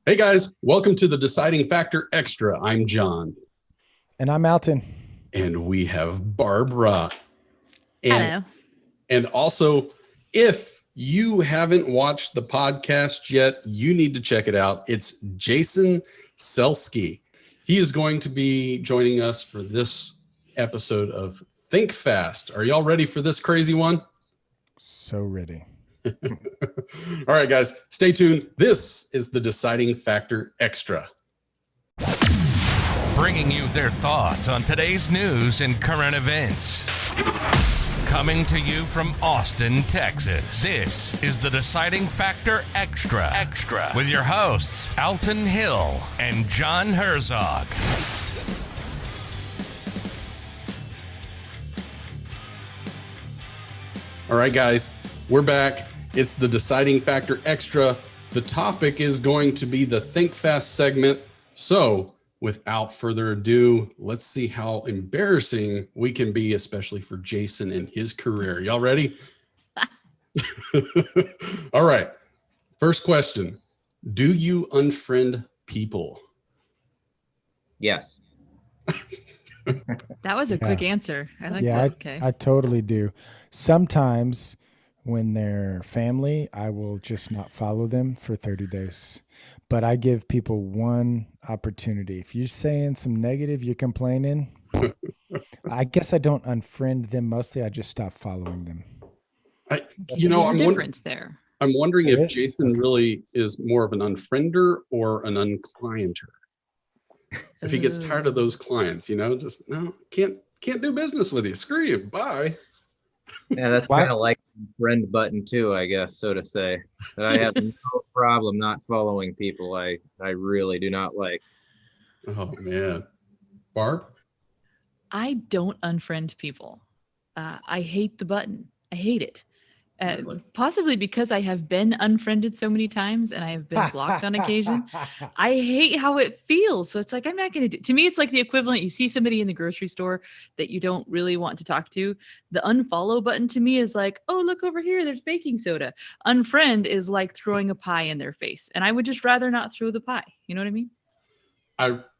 Hey guys, welcome to the Deciding Factor Extra. I'm John. And I'm Alton. And we have Barbara. Hello. And also, if you haven't watched the podcast yet, you need to check it out. It's Jason Celski. He is going to be joining us for this episode of ThinkFast. Are y'all ready for this crazy one? So ready. All right, guys, stay tuned. This is the Deciding Factor Extra. Bringing you their thoughts on today's news and current events. Coming to you from Austin, Texas, this is the Deciding Factor Extra. With your hosts, Alton Hill and John Herzog. All right, guys, we're back. It's the Deciding Factor Extra. The topic is going to be the Think Fast segment. So without further ado, let's see how embarrassing we can be, especially for Jason and his career. Y'all ready? All right. First question. Do you unfriend people? Yes. That was a quick answer. I like Yeah, that. Okay. I totally do. Sometimes when they're family, I will just not follow them for 30 days. But I give people one opportunity. If you're saying some negative, you're complaining, I guess I don't unfriend them. Mostly I just stop following them. There's a difference there. I'm wondering There if is? Jason Okay. really is more of an unfriender or an unclienter. If he gets tired of those clients, just no, can't do business with you. Screw you. Bye. Yeah, that's Why- kind of like the friend button too, I guess, so to say. That I have no problem not following people I really do not like. Oh man. Barb? I don't unfriend people. I hate the button. I hate it. Really? Possibly because I have been unfriended so many times and I have been blocked on occasion. I hate how it feels. So it's like, I'm not going to do, to me, it's like the equivalent. You see somebody in the grocery store that you don't really want to talk to. The unfollow button to me is like, oh, look over here. There's baking soda. Unfriend is like throwing a pie in their face. And I would just rather not throw the pie. You know what I mean?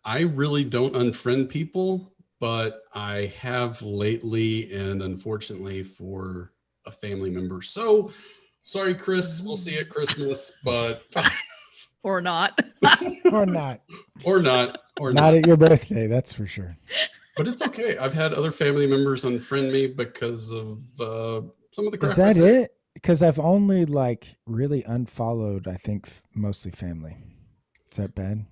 I really don't unfriend people, but I have lately, and unfortunately for a family member. So sorry, Chris. We'll see you at Christmas, but Or not. Or not. or not. Not at your birthday, that's for sure. But it's okay. I've had other family members unfriend me because of some of the crap. Is I that said. it? Because I've only really unfollowed, I think, mostly family. Is that bad?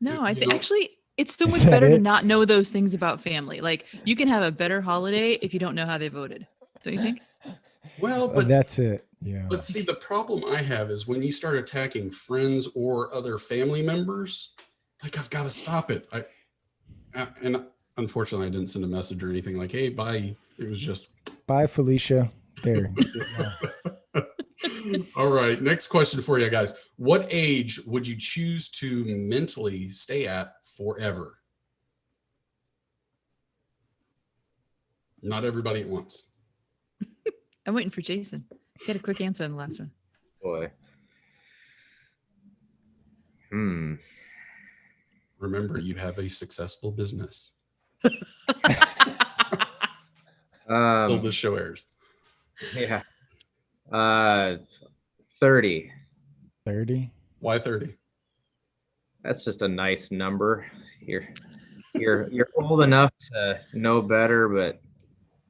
No, I You think know- actually it's so Is much that better to it? not know those things about family. Like you can have a better holiday if you don't know how they voted. Don't you think? Well, Oh, but that's it. Yeah. But see, the problem I have is when you start attacking friends or other family members, like I've got to stop it. And unfortunately, I didn't send a message or anything like, "Hey, bye." It was just, Bye, Felicia. There. all right. Next question for you guys: what age would you choose to mentally stay at forever? Not everybody at once. I'm waiting for Jason. Get a quick answer on the last one. Boy. Remember, you have a successful business until the show airs. Yeah. 30. 30. Why 30? That's just a nice number. You're old enough to know better, but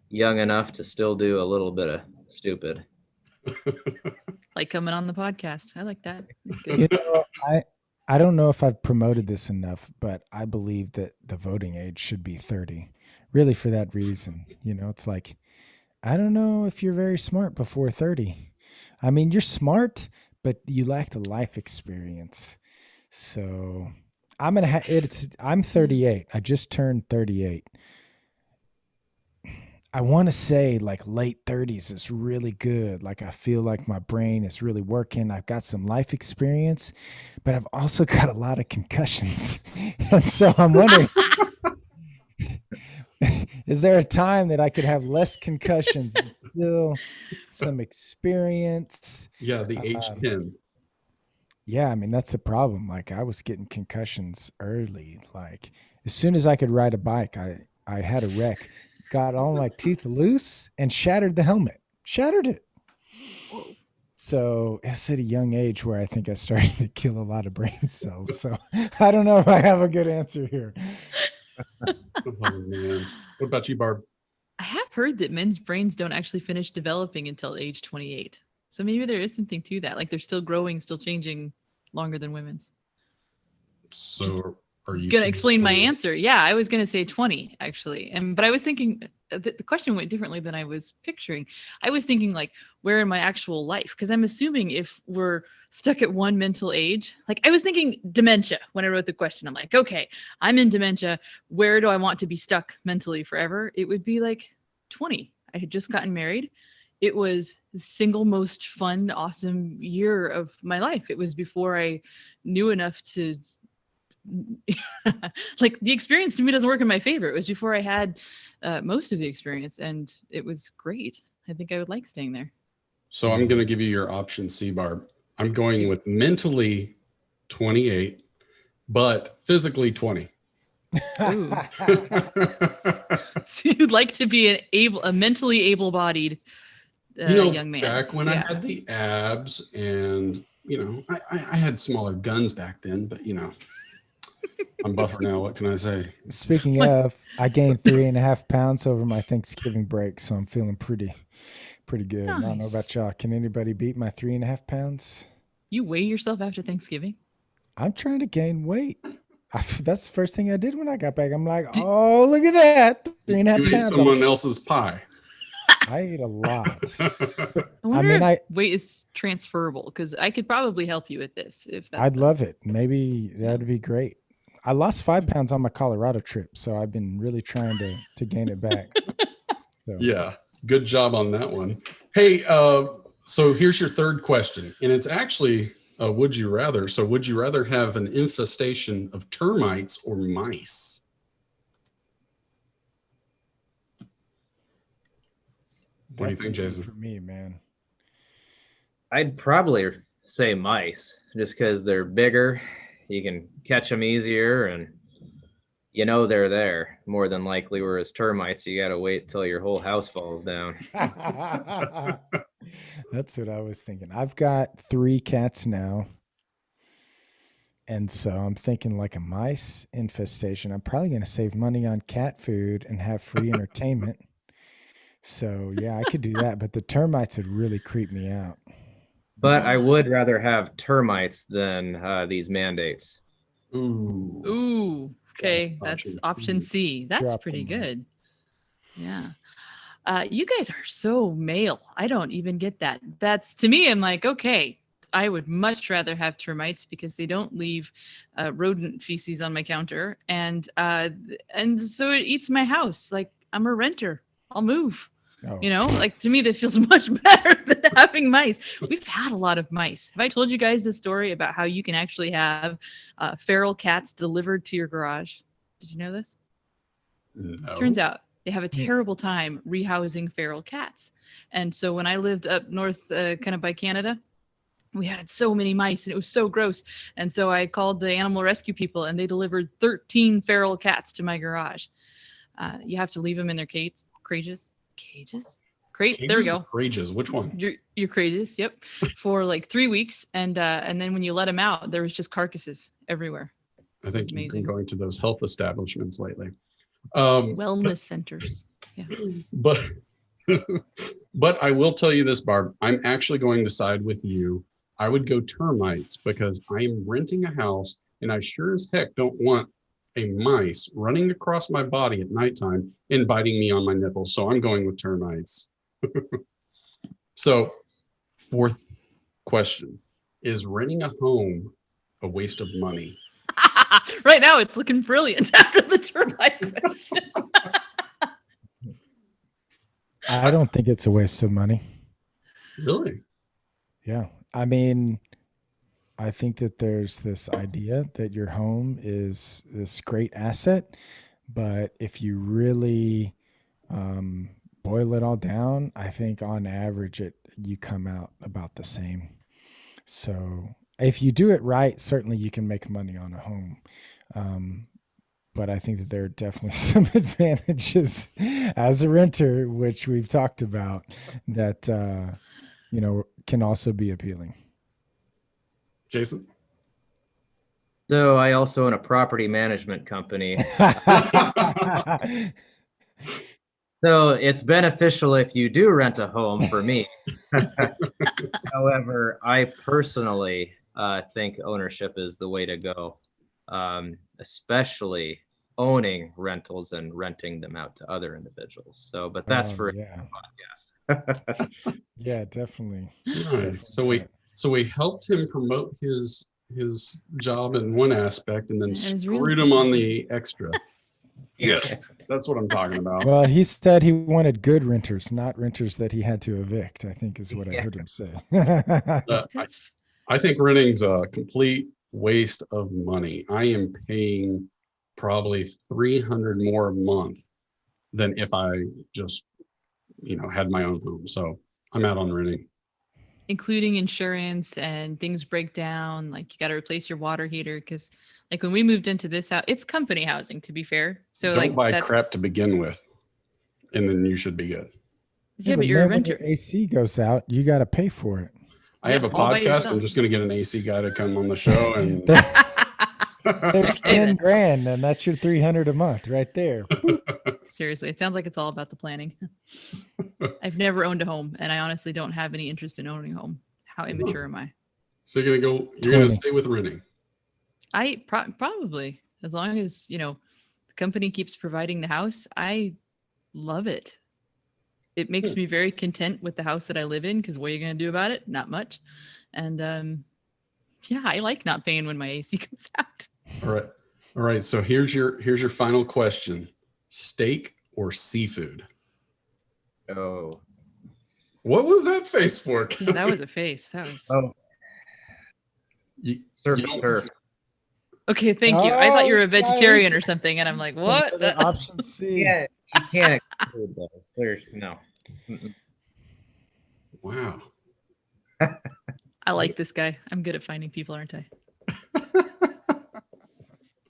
young enough to still do a little bit of stupid. Like coming on the podcast. I like that. That's You good. know, I don't know if I've promoted this enough, but I believe that the voting age should be 30. Really for that reason. It's like, I don't know if you're very smart before 30. I mean, you're smart, but you lack the life experience. So I'm going to I'm 38. I just turned 38. I want to say like late 30s is really good. Like I feel like my brain is really working. I've got some life experience, but I've also got a lot of concussions. And so I'm wondering, is there a time that I could have less concussions and still some experience? Yeah, the age 10. Yeah, I mean that's the problem. Like I was getting concussions early. Like as soon as I could ride a bike, I had a wreck, got all my teeth loose, and shattered the helmet. Shattered it. Whoa. So it's at a young age where I think I started to kill a lot of brain cells. So I don't know if I have a good answer here. Oh, man. What about you, Barb? I have heard that men's brains don't actually finish developing until age 28. So maybe there is something to that. Like they're still growing, still changing longer than women's. So are you Gonna saying explain my 28? answer. Yeah, I was gonna say 20 actually, but I was thinking the question went differently than I was picturing. I was thinking like where in my actual life, because I'm assuming if we're stuck at one mental age, like I was thinking dementia when I wrote the question. I'm like, okay, I'm in dementia. Where do I want to be stuck mentally forever? It would be like 20. I had just gotten married. It was the single most fun, awesome year of my life. It was before I knew enough to like the experience to me doesn't work in my favor. It was before I had most of the experience, and it was great. I think I would like staying there. So I'm going to give you your option C, Barb. I'm going with mentally 28, but physically 20. Ooh. So you'd like to be a mentally able-bodied young man. Back when I had the abs and, I had smaller guns back then, but, I'm buffer now. What can I say? Speaking of, I gained 3.5 pounds over my Thanksgiving break, so I'm feeling pretty good. I don't know Nice. about y'all. Can anybody beat my 3.5 pounds? You weigh yourself after Thanksgiving? I'm trying to gain weight. That's the first thing I did when I got back. I'm like, oh, look at that. 3.5 You ate pounds. someone else's pie. I ate a lot. I wonder if weight is transferable, because I could probably help you with this. If that's I'd love it. Maybe that'd be great. I lost 5 pounds on my Colorado trip, so I've been really trying to gain it back. So. Yeah, good job on that one. Hey, so here's your third question, and it's actually a would you rather. So would you rather have an infestation of termites or mice? What do you think, Jason? For me, man. I'd probably say mice, just because they're bigger. You can catch them easier, and they're there more than likely. Whereas termites, you got to wait till your whole house falls down. That's what I was thinking. I've got 3 cats now. And so I'm thinking like a mice infestation. I'm probably going to save money on cat food and have free entertainment. So yeah, I could do that. But the termites would really creep me out. But I would rather have termites than these mandates. Ooh. Okay, that's option C. That's pretty good. Yeah. You guys are so male. I don't even get that. That's, to me, I'm like, okay, I would much rather have termites because they don't leave rodent feces on my counter, and so it eats my house. Like, I'm a renter. I'll move. Oh. Like, to me, that feels much better than having mice. We've had a lot of mice. Have I told you guys the story about how you can actually have feral cats delivered to your garage? Did you know this? No. Turns out they have a terrible time rehousing feral cats. And so when I lived up north, kind of by Canada, we had so many mice and it was so gross. And so I called the animal rescue people, and they delivered 13 feral cats to my garage. You have to leave them in their cages. Crates. There we go. Cages. Which one? Your cages. Yep. For like 3 weeks, and then when you let them out, there was just carcasses everywhere. I think you've been going to those health establishments lately. Wellness centers. Yeah. But I will tell you this, Barb. I'm actually going to side with you. I would go termites because I'm renting a house, and I sure as heck don't want a mice running across my body at nighttime and biting me on my nipples. So I'm going with termites. So, fourth question: is renting a home a waste of money? Right now, it's looking brilliant after the termite question. I don't think it's a waste of money. Really? Yeah. I mean, I think that there's this idea that your home is this great asset, but if you really boil it all down, I think on average you come out about the same. So if you do it right, certainly you can make money on a home. But I think that there are definitely some advantages as a renter, which we've talked about, that can also be appealing. Jason? So I also own a property management company. So it's beneficial if you do rent a home for me. However, I personally think ownership is the way to go, especially owning rentals and renting them out to other individuals. So, but that's for yeah. a podcast. Yeah, definitely. Nice. So we helped him promote his job in one aspect and then screwed him on the extra. Yes, that's what I'm talking about. Well, he said he wanted good renters, not renters that he had to evict, I think is what I heard him say. I think renting's a complete waste of money. I am paying probably $300 more a month than if I just, had my own home. So I'm out on renting. Including insurance and things break down, like you got to replace your water heater, because like when we moved into this house, it's company housing, to be fair. So don't buy crap to begin with, and then you should be good. Yeah, but you're a renter. When your AC goes out, you got to pay for it. I have a podcast. I'm just going to get an AC guy to come on the show, and there's 10 grand, and that's your 300 a month right there. Seriously, it sounds like it's all about the planning. I've never owned a home, and I honestly don't have any interest in owning a home. How immature am I? So you're going to stay with renting? I probably, as long as, the company keeps providing the house, I love it. It makes me very content with the house that I live in, because what are you going to do about it? Not much. And yeah, I like not paying when my AC comes out. All right. So here's your final question: steak or seafood? Oh, what was that face for? Yeah, that was a face. That was. Surf and turf. Okay, thank you. I thought you were a vegetarian or something, and I'm like, what? Option C. Yeah, you can't exclude those. There's no. Wow. I like this guy. I'm good at finding people, aren't I?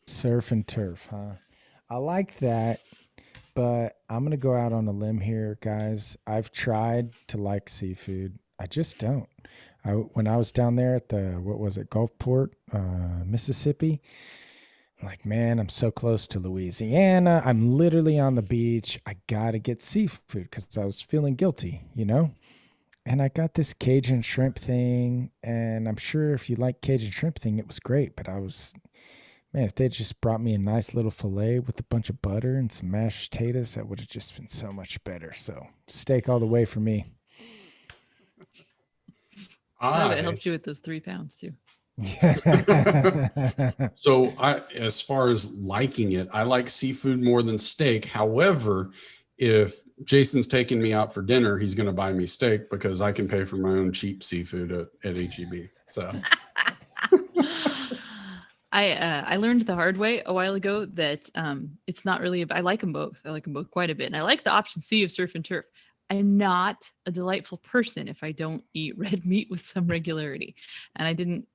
Surf and turf, huh? I like that, but I'm going to go out on a limb here, guys. I've tried to like seafood. I just don't. When I was down there at Gulfport, Mississippi, I'm like, man, I'm so close to Louisiana. I'm literally on the beach. I got to get seafood because I was feeling guilty, And I got this Cajun shrimp thing, and I'm sure if you like Cajun shrimp thing, it was great. But if they just brought me a nice little fillet with a bunch of butter and some mashed potatoes, that would have just been so much better. So steak all the way for me. That would have helped you with those 3 pounds too. So as far as liking it, I like seafood more than steak. However, if Jason's taking me out for dinner, he's going to buy me steak because I can pay for my own cheap seafood at HEB. So I learned the hard way a while ago that it's not really I like them both. I like them both quite a bit. And I like the option C of surf and turf. I'm not a delightful person if I don't eat red meat with some regularity. And I didn't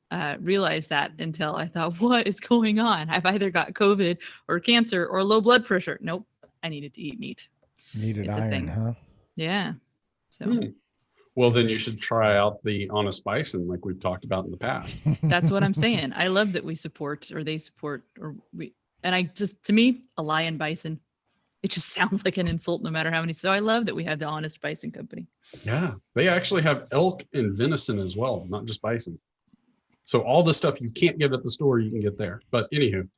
realize that until I thought, what is going on? I've either got COVID or cancer or low blood pressure. Nope. I needed to eat meat. Needed iron, huh? Yeah. So. Well, then you should try out the honest bison like we've talked about in the past. That's what I'm saying. I love that we support, or they support, to me, a lion bison, it just sounds like an insult no matter how many. So I love that we have the Honest Bison Company. Yeah. They actually have elk and venison as well, not just bison. So all the stuff you can't get at the store, you can get there. But anywho,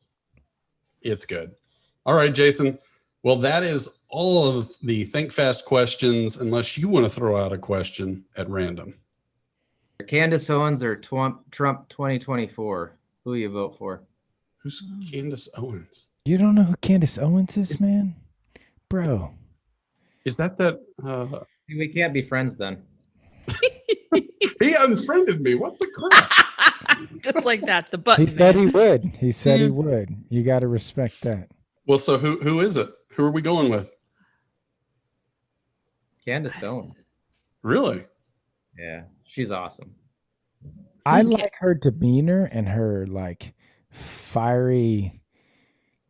it's good. All right, Jason. Well, that is all of the ThinkFast questions, unless you want to throw out a question at random. Candace Owens or Trump 2024? Who you vote for? Who's Candace Owens? You don't know who Candace Owens is, man? Bro. Is that? We can't be friends then. He unfriended me. What the crap? Just like that. The button. He said he would. He said he would. You got to respect that. Well, so who is it? Who are we going with? Candace Owens. Really? Yeah, she's awesome. I Okay. like her demeanor and her like fiery,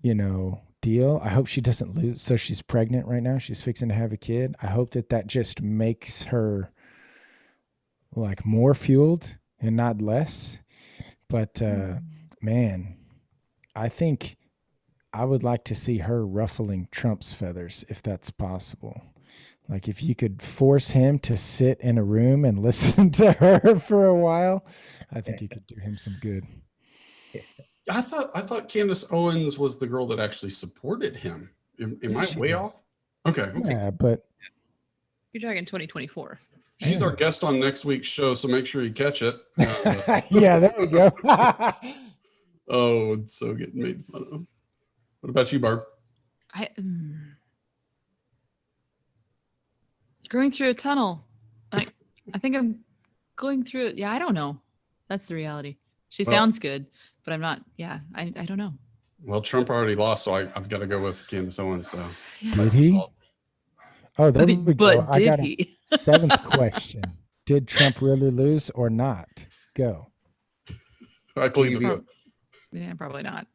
deal. I hope she doesn't lose. So she's pregnant right now. She's fixing to have a kid. I hope that just makes her like more fueled and not less. But man, I think I would like to see her ruffling Trump's feathers if that's possible. Like if you could force him to sit in a room and listen to her for a while, I think you could do him some good. I thought Candace Owens was the girl that actually supported him. Am I She way was. off? Okay. Yeah, but You're talking 2024. She's our guest on next week's show, so make sure you catch it. yeah, there we go. Oh, it's so getting made fun of. What about you, Barb? Going through a tunnel. I think I'm going through it. Yeah, I don't know. That's the reality. She sounds good, but I'm not. Yeah, I don't know. Well, Trump already lost, so I've got to go with Candace Owens. So Did he? Oh, there we go. But I did got he? a seventh question. Did Trump really lose or not? Go. I plead the fifth. Yeah, probably not.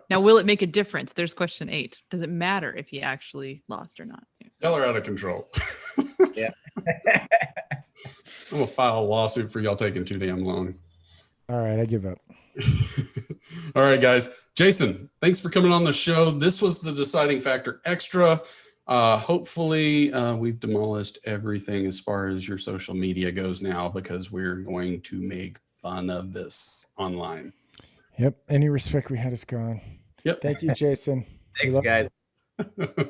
Now, will it make a difference? There's question 8. Does it matter if he actually lost or not? Y'all are out of control. Yeah. I'm gonna file a lawsuit for y'all taking too damn long. All right, I give up. All right, guys. Jason, thanks for coming on the show. This was the Deciding Factor Extra. Hopefully, we've demolished everything as far as your social media goes now, because we're going to make fun of this online. Yep. Any respect we had is gone. Yep. Thank you, Jason. Thanks, guys. All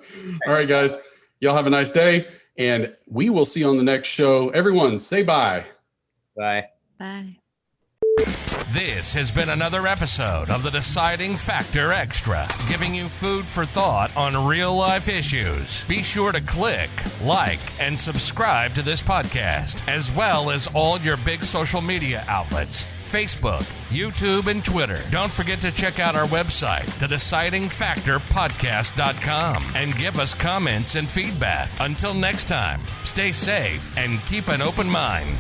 right, guys. Y'all have a nice day, and we will see you on the next show. Everyone, say bye. Bye. Bye. This has been another episode of the Deciding Factor Extra, giving you food for thought on real-life issues. Be sure to click, like, and subscribe to this podcast, as well as all your big social media outlets, Facebook, YouTube, and Twitter. Don't forget to check out our website, thedecidingfactorpodcast.com, and give us comments and feedback. Until next time, stay safe and keep an open mind.